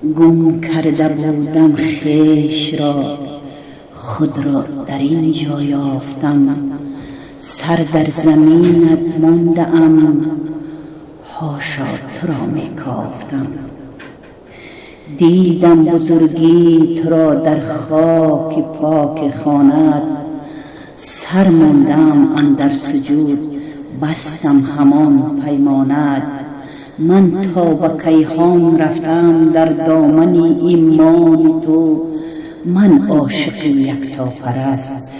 گم کرده بودم خویش را، خود را در این جا یافتم. سر در زمینت مانده ام، حاشا تو را می کافتم. دیدم بزرگی تو را در خاک پاک خانت، سر ماندم اندر سجود بستم همان پیمانت. من تا به کیهان رفتم در دامن ایمان تو، من عاشق یکتا پرست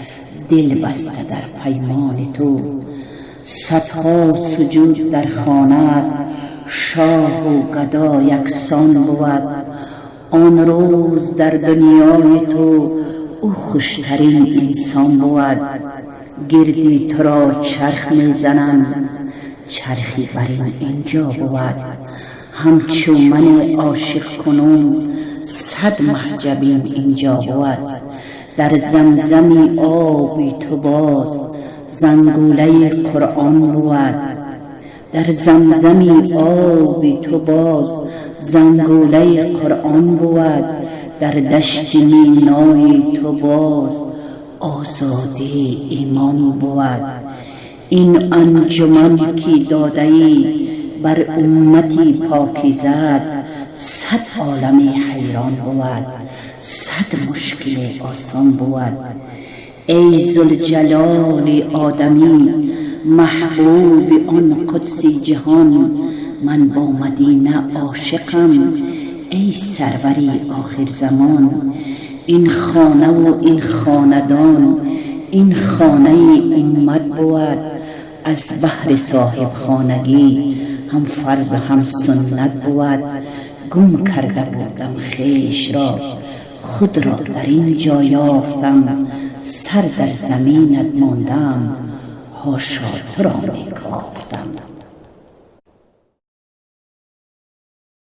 دل بسته در پیمان تو. صدها سجود در خانت، شاه و گدا یکسان بود. آن روز در دنیای تو او خوشترین انسان بود. گردی تو را چرخ می زنم، چرخی بر اینجا بود. همچو من عاشق کنون صد محجبین اینجا بود. در زمزمی آبی تو باز زنگوله قرآن بود. در زمزمی آبی تو باز زنگوله قرآن بود. در دشت مینای تو باز آزادی ایمان بود. این انجمن کی داده ای بر امتی پاکیزه، صد عالمی حیران بود، صد مشکل آسان بود. ای ذوالجلال آدمی، محبوب آن قدسی جهان، من با مدینه عاشقم ای سروری آخر زمان. این خانه و این خاندان، این خانه امت بود. از بحر صاحب خانگی هم فرض هم سنت بود. گم کرده بودم خویش را، خود را در این جا یافتم. سر در زمینت ماندم، حاشا تو را می کافتم.